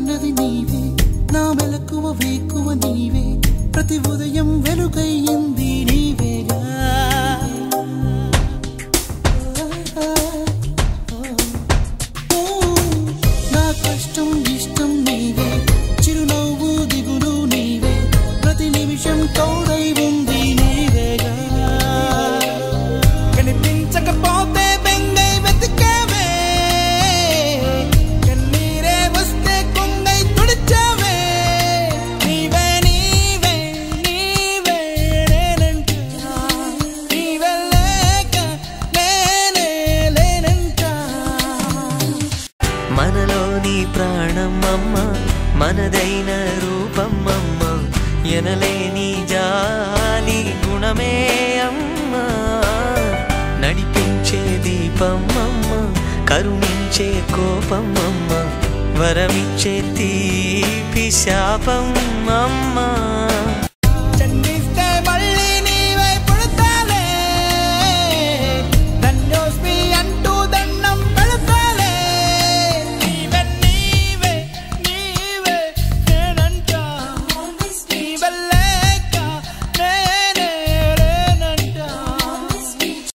ఉన్నది నీవే నా మెలకువ వేకువ నీవే ప్రతి ఉదయం వెలుగయ్యింది నీవేగా నా కష్టం ఇష్టం నీవే చిరునవ్వు దిగులు నీవే ప్రతి నిమిషం తోడై ఉంది నీవేగా కనిపించకపోతే బెంగై వెతికావే కన్నీరే వస్తే కొంగై తుడిచావే నీవే నీవే నీవే నేనంటా నీవే లేక నేనే లేనంటా మనలోని ప్రాణమమ్మ మనదైన రూపమమ్మ ఎనలేని జాలి గుణమే అమ్మ నడిపించే దీపమమ్మ కరుణించే కోపమమ్మ వరమిచ్చే తీపి శాపం